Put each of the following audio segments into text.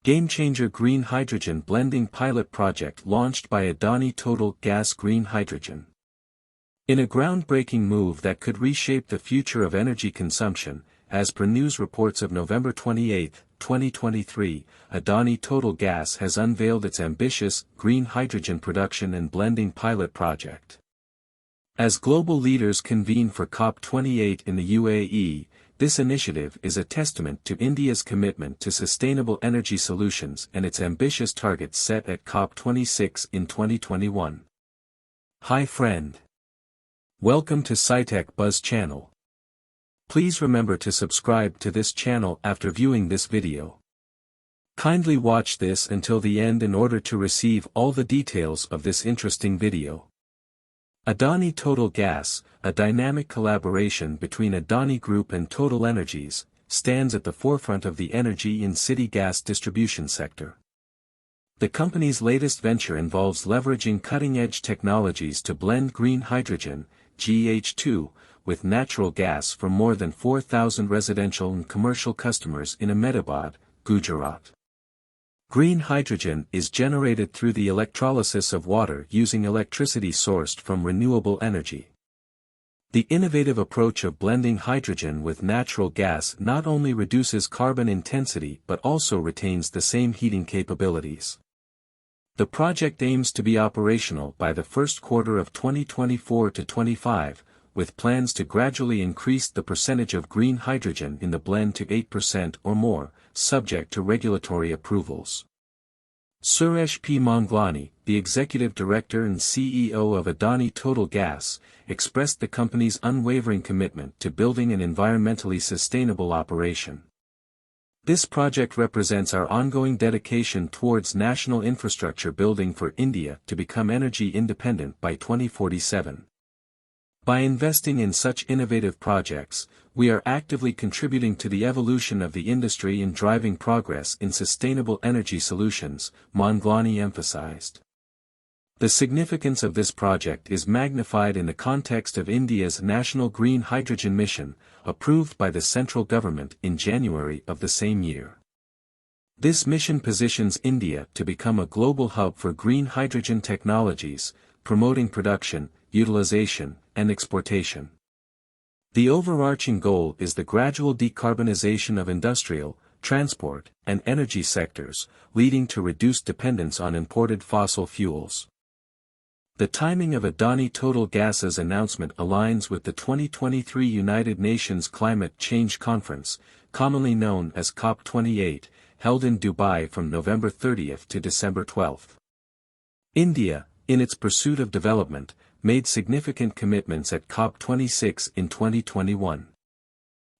GameChanger Green Hydrogen Blending Pilot Project launched by Adani Total Gas Green Hydrogen. In a groundbreaking move that could reshape the future of energy consumption, as per news reports of November 28, 2023, Adani Total Gas has unveiled its ambitious green hydrogen production and blending pilot project. As global leaders convene for COP28 in the UAE, this initiative is a testament to India's commitment to sustainable energy solutions and its ambitious targets set at COP26 in 2021. Hi friend. Welcome to SciTech Buzz channel. Please remember to subscribe to this channel after viewing this video. Kindly watch this until the end in order to receive all the details of this interesting video. Adani Total Gas, a dynamic collaboration between Adani Group and Total Energies, stands at the forefront of the energy in city gas distribution sector. The company's latest venture involves leveraging cutting-edge technologies to blend green hydrogen, GH2, with natural gas for more than 4,000 residential and commercial customers in Ahmedabad, Gujarat. Green hydrogen is generated through the electrolysis of water using electricity sourced from renewable energy. The innovative approach of blending hydrogen with natural gas not only reduces carbon intensity but also retains the same heating capabilities. The project aims to be operational by the first quarter of 2024-25, with plans to gradually increase the percentage of green hydrogen in the blend to 8% or more, subject to regulatory approvals. Suresh P. Manglani, the executive director and CEO of Adani Total Gas, expressed the company's unwavering commitment to building an environmentally sustainable operation. This project represents our ongoing dedication towards national infrastructure building for India to become energy independent by 2047. By investing in such innovative projects, we are actively contributing to the evolution of the industry and driving progress in sustainable energy solutions, Manglani emphasized. The significance of this project is magnified in the context of India's National Green Hydrogen Mission, approved by the central government in January of the same year. This mission positions India to become a global hub for green hydrogen technologies, promoting production, utilization, and exportation. The overarching goal is the gradual decarbonization of industrial, transport, and energy sectors, leading to reduced dependence on imported fossil fuels. The timing of Adani Total Gas's announcement aligns with the 2023 United Nations Climate Change Conference, commonly known as COP28, held in Dubai from November 30 to December 12. India, in its pursuit of development, made significant commitments at COP26 in 2021.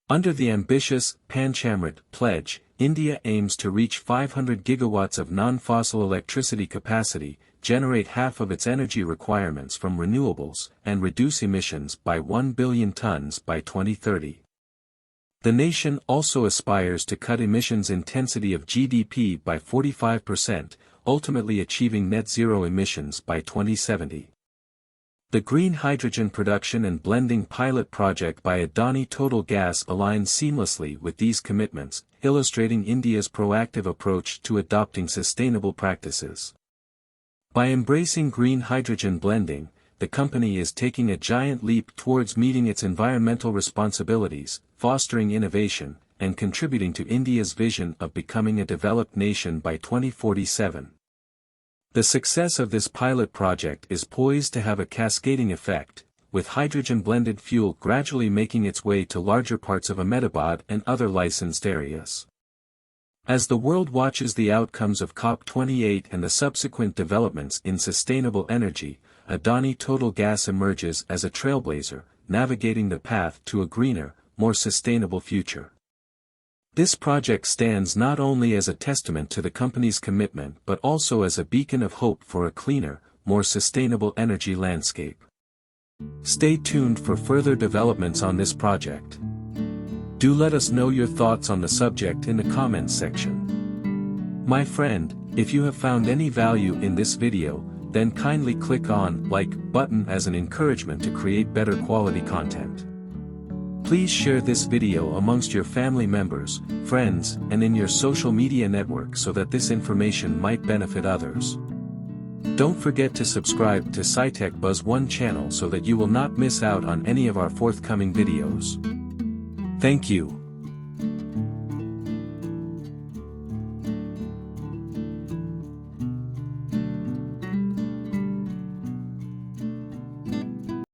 Under the ambitious Panchamrit Pledge, India aims to reach 500 gigawatts of non-fossil electricity capacity, generate half of its energy requirements from renewables, and reduce emissions by 1 billion tons by 2030. The nation also aspires to cut emissions intensity of GDP by 45%, ultimately achieving net zero emissions by 2070. The green hydrogen production and blending pilot project by Adani Total Gas aligns seamlessly with these commitments, illustrating India's proactive approach to adopting sustainable practices. By embracing green hydrogen blending, the company is taking a giant leap towards meeting its environmental responsibilities, fostering innovation, and contributing to India's vision of becoming a developed nation by 2047. The success of this pilot project is poised to have a cascading effect, with hydrogen-blended fuel gradually making its way to larger parts of Ahmedabad and other licensed areas. As the world watches the outcomes of COP28 and the subsequent developments in sustainable energy, Adani Total Gas emerges as a trailblazer, navigating the path to a greener, more sustainable future. This project stands not only as a testament to the company's commitment but also as a beacon of hope for a cleaner, more sustainable energy landscape. Stay tuned for further developments on this project. Do let us know your thoughts on the subject in the comments section. My friend, if you have found any value in this video, then kindly click on like button as an encouragement to create better quality content. Please share this video amongst your family members, friends, and in your social media network so that this information might benefit others. Don't forget to subscribe to SciTech Buzz 1 channel so that you will not miss out on any of our forthcoming videos. Thank you.